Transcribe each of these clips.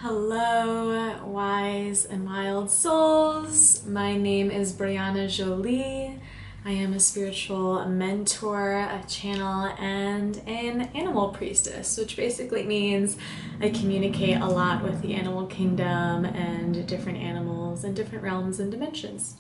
Hello, wise and wild souls. My name is Brianna Jolie. I am a spiritual mentor, a channel, and an animal priestess, which basically means I communicate a lot with the animal kingdom and different animals and different realms and dimensions.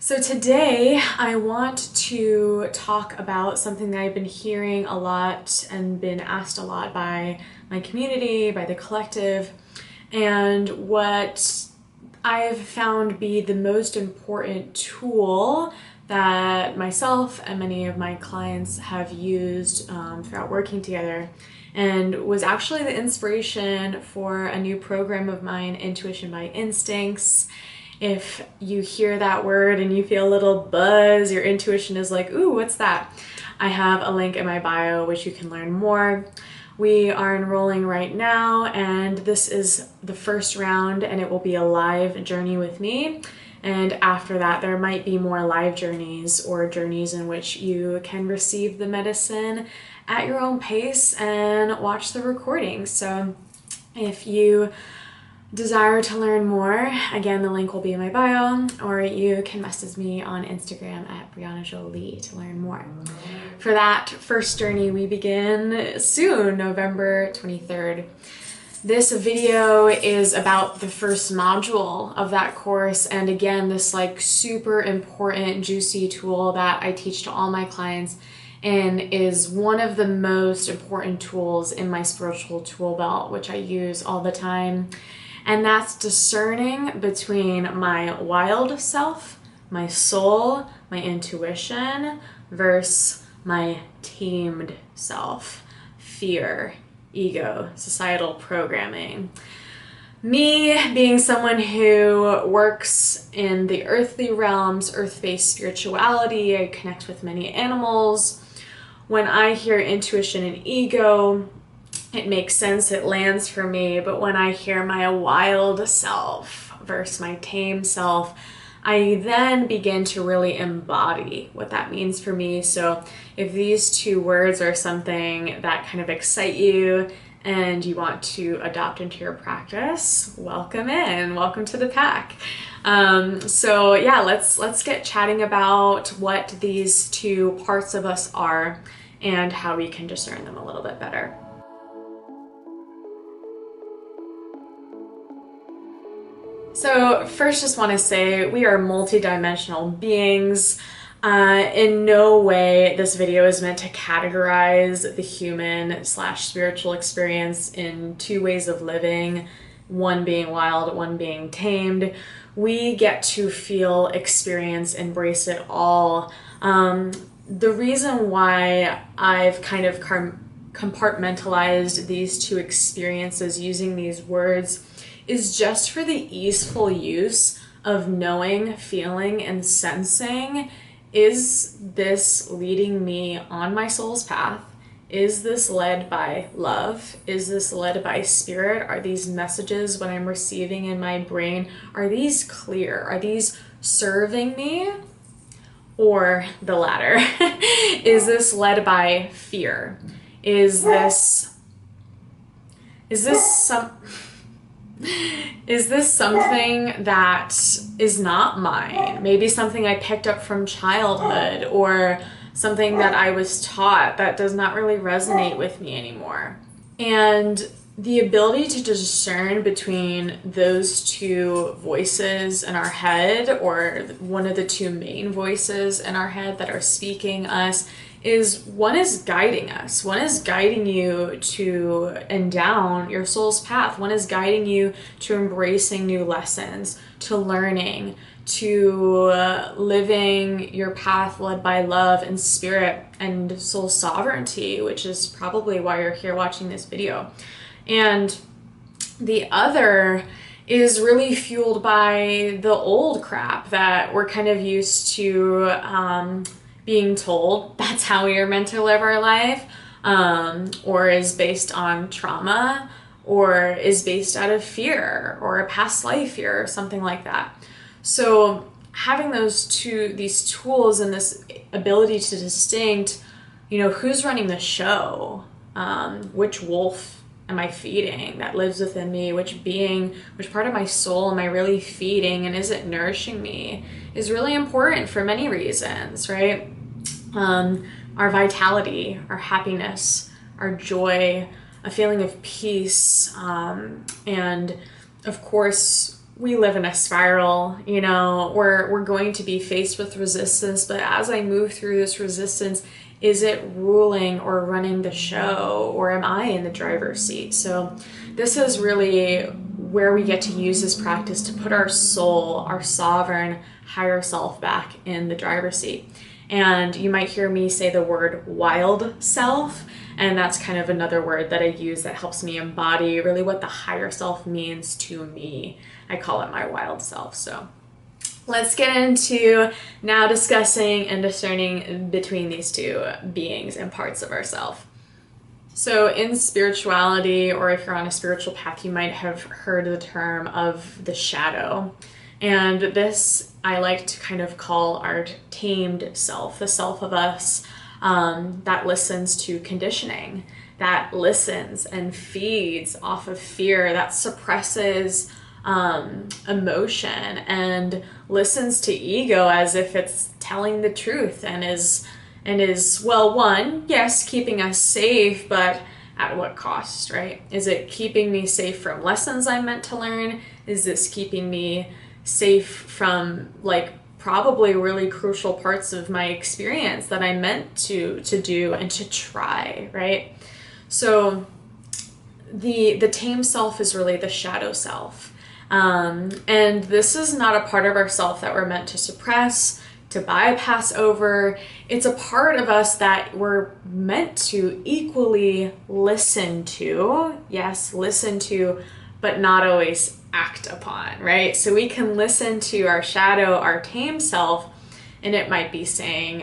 So today I want to talk about something that I've been hearing a lot and been asked a lot by my community, by the collective, and what I've found be the most important tool that myself and many of my clients have used throughout working together, and was actually the inspiration for a new program of mine, Intuition by Instincts. If you hear that word and you feel a little buzz, your intuition is like, ooh, what's that? I have a link in my bio which you can learn more. We are enrolling right now, and this is the first round, and it will be a live journey with me. And after that, there might be more live journeys or journeys in which you can receive the medicine at your own pace and watch the recording. So if you desire to learn more, again, the link will be in my bio, or you can message me on Instagram at Brianna Jolie to learn more. For that first journey, we begin soon, November 23rd. This video is about the first module of that course, and again, this like super important, juicy tool that I teach to all my clients and is one of the most important tools in my spiritual tool belt, which I use all the time. And that's discerning between my wild self, my soul, my intuition, versus my tamed self, fear, ego, societal programming. Me being someone who works in the earthly realms, earth-based spirituality, I connect with many animals. When I hear intuition and ego, it makes sense, it lands for me. But when I hear my wild self versus my tame self, I then begin to really embody what that means for me. So if these two words are something that kind of excite you and you want to adopt into your practice, welcome in, welcome to the pack. So yeah, let's get chatting about what these two parts of us are and how we can discern them a little bit better. So first, just want to say we are multidimensional beings. In no way this video is meant to categorize the human/spiritual experience in two ways of living, one being wild, one being tamed. We get to feel, experience, embrace it all. The reason why I've kind of compartmentalized these two experiences using these words is just for the easeful use of knowing, feeling, and sensing. Is this leading me on my soul's path? Is this led by love? Is this led by spirit? Are these messages when I'm receiving in my brain, are these clear? Are these serving me? Or the latter? Is this led by fear? Is this something that is not mine? Maybe something I picked up from childhood, or something that I was taught that does not really resonate with me anymore. And the ability to discern between those two voices in our head, or one of the two main voices in our head that are speaking us, is one is guiding us. One is guiding you to and down your soul's path. One is guiding you to embracing new lessons, to learning, to living your path led by love and spirit and soul sovereignty, which is probably why you're here watching this video. And the other is really fueled by the old crap that we're kind of used to being told that's how we are meant to live our life, or is based on trauma, or is based out of fear or a past life fear or something like that. So having these tools and this ability to distinct, who's running the show, which wolf am I feeding that lives within me? Which part of my soul am I really feeding, and is it nourishing me? Is really important for many reasons, right? Our vitality, our happiness, our joy, a feeling of peace, and of course, we live in a spiral, you know, we're going to be faced with resistance, but as I move through this resistance, is it ruling or running the show, or am I in the driver's seat? So this is really where we get to use this practice to put our soul, our sovereign higher self back in the driver's seat. And you might hear me say the word wild self, and that's kind of another word that I use that helps me embody really what the higher self means to me. I call it my wild self. So let's get into now discussing and discerning between these two beings and parts of ourself. So in spirituality, or if you're on a spiritual path, you might have heard the term of the shadow. And this I like to kind of call our tamed self, the self of us that listens to conditioning, that listens and feeds off of fear, that suppresses emotion and listens to ego as if it's telling the truth, and is well, one, yes, keeping us safe, but at what cost, right? Is it keeping me safe from lessons I'm meant to learn? Is this keeping me safe from like probably really crucial parts of my experience that I meant to do and to try, right? So the tame self is really the shadow self. And this is not a part of ourself that we're meant to suppress, to bypass over. It's a part of us that we're meant to equally listen to. Yes, listen to, but not always act upon, right? So we can listen to our shadow, our tame self, and it might be saying,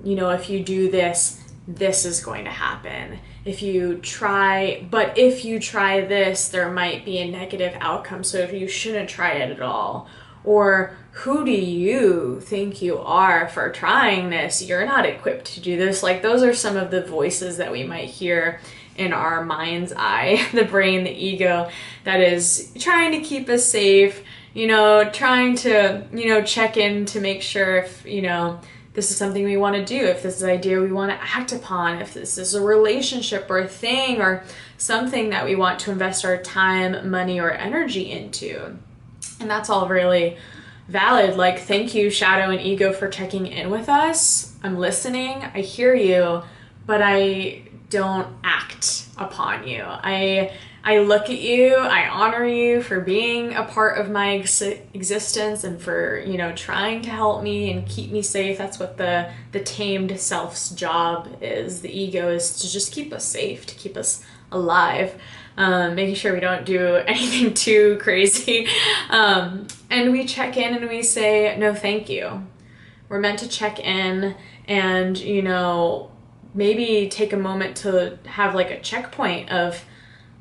you know, if you do this, this is going to happen. If you try this, there might be a negative outcome, so you shouldn't try it at all. Or who do you think you are for trying this? You're not equipped to do this. Like, those are some of the voices that we might hear in our mind's eye, the brain, the ego, that is trying to keep us safe, you know, trying to, you know, check in to make sure if, you know, this is something we want to do, if this is an idea we want to act upon, if this is a relationship or a thing or something that we want to invest our time, money, or energy into. And that's all really valid. Like, thank you, shadow and ego, for checking in with us. I'm listening, I hear you, but I don't act upon you. I look at you, I honor you for being a part of my existence and for, you know, trying to help me and keep me safe. That's what the tamed self's job is. The ego is to just keep us safe, to keep us alive, making sure we don't do anything too crazy. And we check in and we say, no, thank you. We're meant to check in and, you know, maybe take a moment to have like a checkpoint of,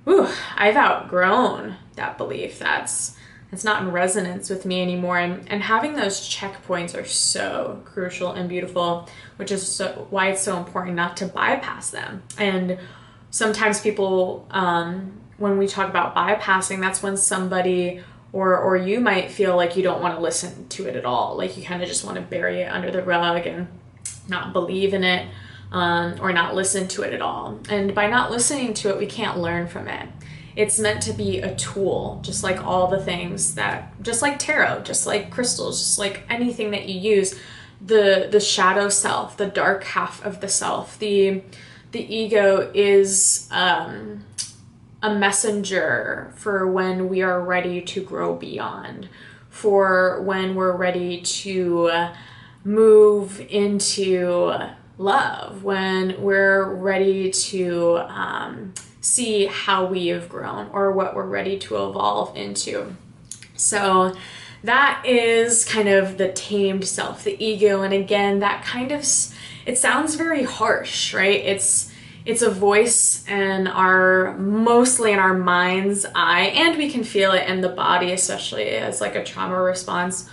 ooh, I've outgrown that belief. That's not in resonance with me anymore. And having those checkpoints are so crucial and beautiful, which is why it's so important not to bypass them. And sometimes people, when we talk about bypassing, that's when somebody or you might feel like you don't want to listen to it at all. Like you kind of just want to bury it under the rug and not believe in it. Or not listen to it at all. And by not listening to it, we can't learn from it. It's meant to be a tool, just like all the things just like tarot, just like crystals, just like anything that you use. The shadow self, the dark half of the self, the ego is a messenger for when we are ready to grow beyond, for when we're ready to move into love, when we're ready to see how we have grown or what we're ready to evolve into. So that is kind of the tamed self, the ego. And again, that kind of, it sounds very harsh, right? It's a voice mostly in our mind's eye, and we can feel it in the body, especially as like a trauma response.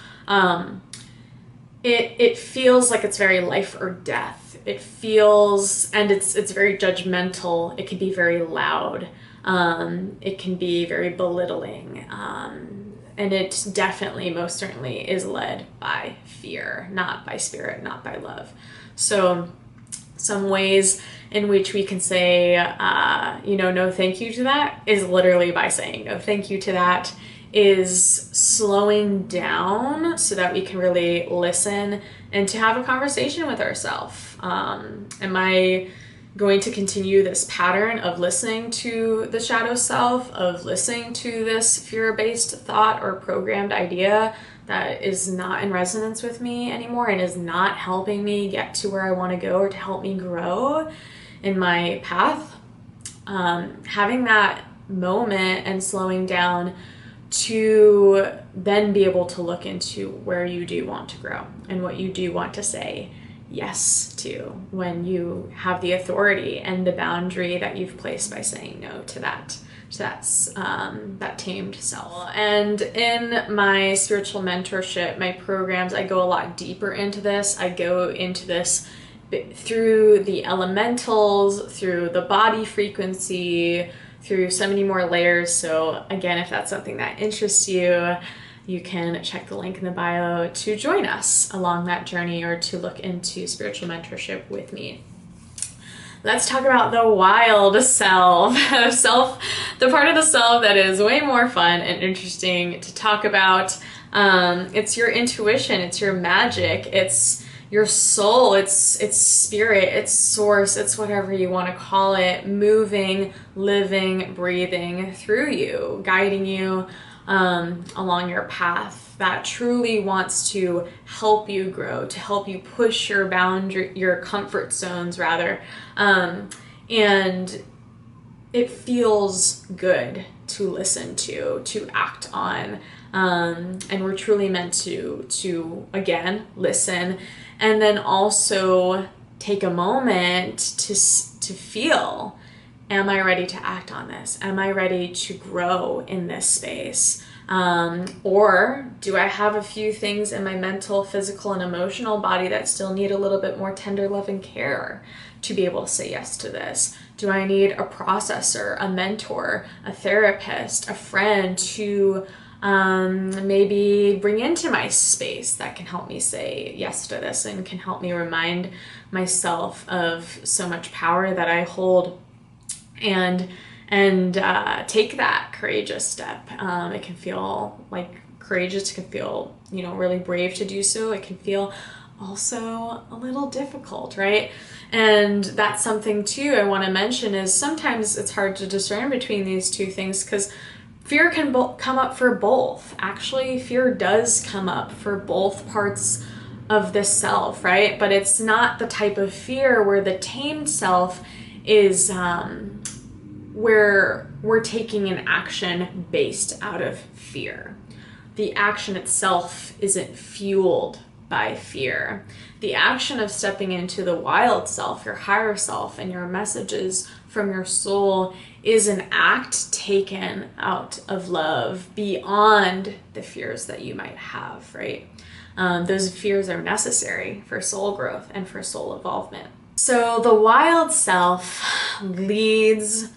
It feels like it's very life or death. It feels, and it's very judgmental. It can be very loud. It can be very belittling. And it definitely, most certainly, is led by fear, not by spirit, not by love. So some ways in which we can say, no thank you to that is literally by saying no thank you to that, is slowing down so that we can really listen and to have a conversation with ourselves. Am I going to continue this pattern of listening to the shadow self, of listening to this fear-based thought or programmed idea that is not in resonance with me anymore and is not helping me get to where I want to go or to help me grow in my path? Having that moment and slowing down to then be able to look into where you do want to grow and what you do want to say yes to when you have the authority and the boundary that you've placed by saying no to that. So that's that tamed self. And in my spiritual mentorship, my programs, I go a lot deeper into this. I go into this through the elementals, through the body frequency, through so many more layers. So again, if that's something that interests you, you can check the link in the bio to join us along that journey or to look into spiritual mentorship with me. Let's talk about the wild self. The part of the self that is way more fun and interesting to talk about. It's your intuition, it's your magic, it's your soul, it's spirit, it's source, it's whatever you want to call it, moving, living, breathing through you, guiding you along your path, that truly wants to help you grow, to help you push your boundary, your comfort zones rather. And it feels good to listen to act on. And we're truly meant to again, listen, and then also take a moment to feel, am I ready to act on this? Am I ready to grow in this space? Or do I have a few things in my mental, physical, and emotional body that still need a little bit more tender love and care to be able to say yes to this? Do I need a processor, a mentor, a therapist, a friend to maybe bring into my space that can help me say yes to this and can help me remind myself of so much power that I hold, and take that courageous step. It can feel like courageous, it can feel, really brave to do so. It can feel also a little difficult, right? And that's something too I want to mention is sometimes it's hard to discern between these two things because fear can come up for both. Actually, fear does come up for both parts of the self, right? But it's not the type of fear where the tamed self is where we're taking an action based out of fear. The action itself isn't fueled by fear. The action of stepping into the wild self, your higher self, and your messages from your soul is an act taken out of love beyond the fears that you might have, right? Those fears are necessary for soul growth and for soul evolvement. So the wild self leads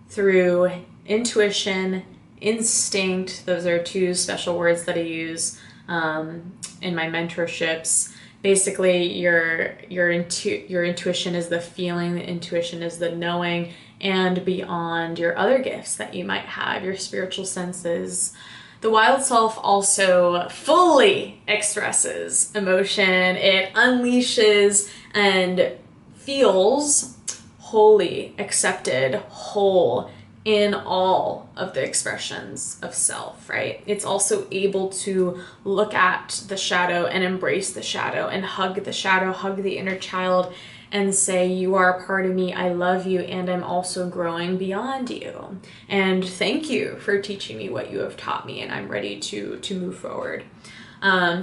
through intuition, instinct. Those are two special words that I use in my mentorships. Basically, your intuition is the feeling, the intuition is the knowing, and beyond your other gifts that you might have, your spiritual senses. The wild self also fully expresses emotion. It unleashes and feels wholly accepted, whole in all of the expressions of self, right? It's also able to look at the shadow and embrace the shadow and hug the shadow, hug the inner child, and say, you are a part of me, I love you, and I'm also growing beyond you. And thank you for teaching me what you have taught me, and I'm ready to move forward.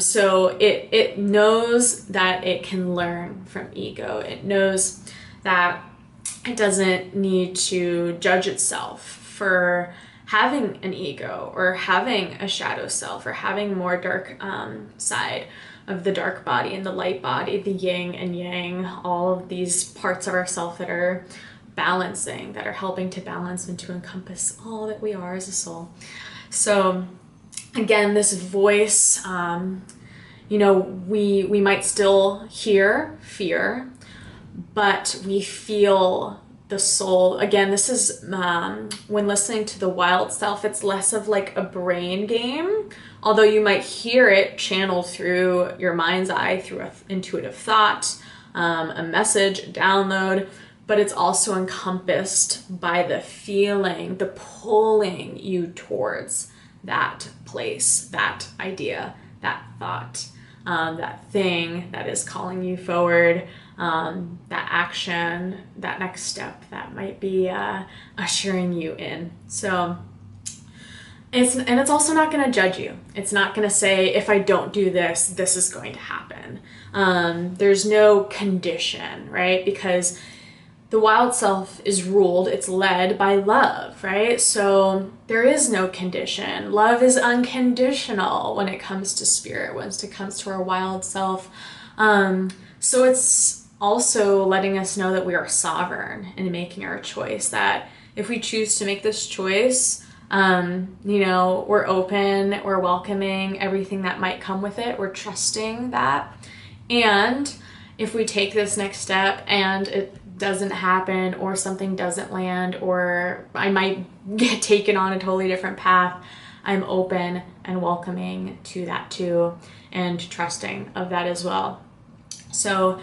So it knows that it can learn from ego. It knows that it doesn't need to judge itself for having an ego or having a shadow self or having more dark side of the dark body and the light body, the yin and yang, all of these parts of ourself that are balancing, that are helping to balance and to encompass all that we are as a soul. So again, this voice, we might still hear fear, but we feel the soul. Again, this is when listening to the wild self, it's less of like a brain game, although you might hear it channeled through your mind's eye, through an intuitive thought, a message, a download, but it's also encompassed by the feeling, the pulling you towards that place, that idea, that thought, that thing that is calling you forward, that action, that next step that might be ushering you in. So it's also not going to judge you. It's not going to say, if I don't do this, this is going to happen. There's no condition, right? Because the wild self is ruled, it's led by love, right? So there is no condition. Love is unconditional when it comes to spirit, when it comes to our wild self. So it's also letting us know that we are sovereign in making our choice, that if we choose to make this choice, we're open, we're welcoming everything that might come with it, we're trusting that. And if we take this next step and it doesn't happen, or something doesn't land, or I might get taken on a totally different path, I'm open and welcoming to that too, and trusting of that as well. So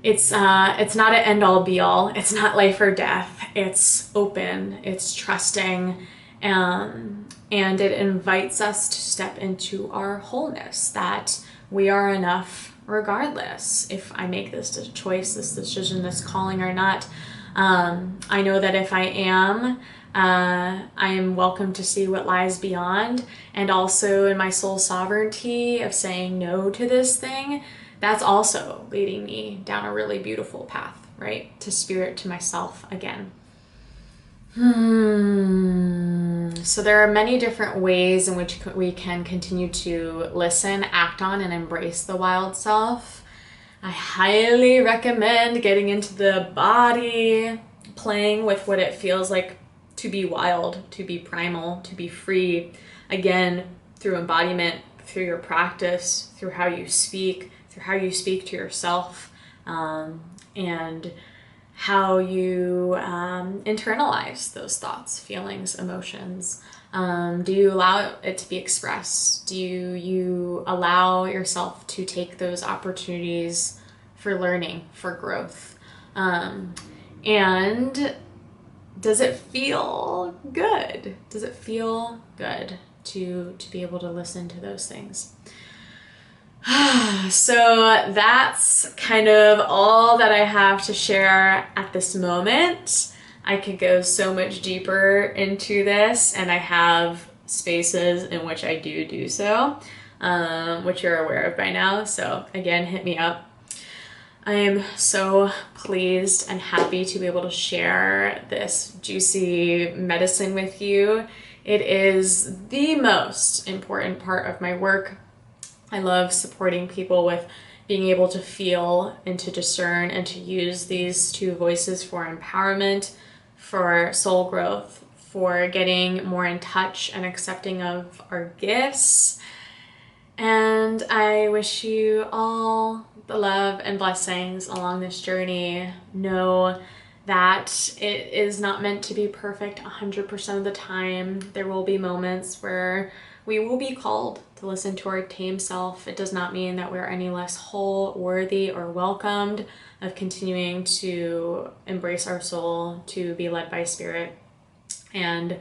it's not an end all be all. It's not life or death. It's open, it's trusting, and it invites us to step into our wholeness, that we are enough regardless if I make this choice, this decision, this calling or not. I know that if I am welcome to see what lies beyond, and also in my soul sovereignty of saying no to this thing, that's also leading me down a really beautiful path, right? To spirit, to myself again. So there are many different ways in which we can continue to listen, act on, and embrace the wild self. I highly recommend getting into the body, playing with what it feels like to be wild, to be primal, to be free. Again, through embodiment, through your practice, through how you speak to yourself, and how you internalize those thoughts, feelings, emotions. Do you allow it to be expressed? Do you allow yourself to take those opportunities for learning, for growth? And does it feel good? Does it feel good to be able to listen to those things? So that's kind of all that I have to share at this moment. I could go so much deeper into this, and I have spaces in which I do so, which you're aware of by now. So again, hit me up. I am so pleased and happy to be able to share this juicy medicine with you. It is the most important part of my work. I love supporting people with being able to feel and to discern and to use these two voices for empowerment, for soul growth, for getting more in touch and accepting of our gifts. And I wish you all the love and blessings along this journey. Know that it is not meant to be perfect 100% of the time. There will be moments where we will be called to listen to our tame self. It does not mean that we're any less whole, worthy, or welcomed of continuing to embrace our soul, to be led by spirit, and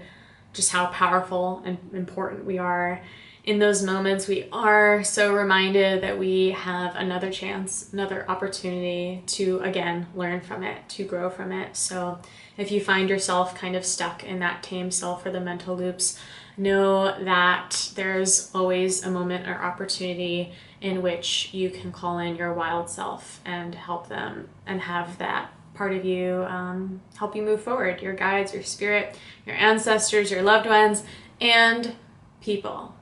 just how powerful and important we are. In those moments, we are so reminded that we have another chance, another opportunity to, again, learn from it, to grow from it. So if you find yourself kind of stuck in that tame self or the mental loops, know that there's always a moment or opportunity in which you can call in your wild self and help them and have that part of you help you move forward. Your guides, your spirit, your ancestors, your loved ones, and people,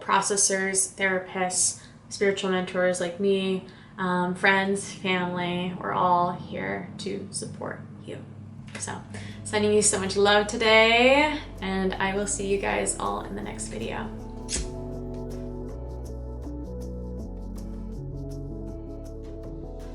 processors, therapists, spiritual mentors like me, friends, family. We're all here to support you. So sending you so much love today, and I will see you guys all in the next video.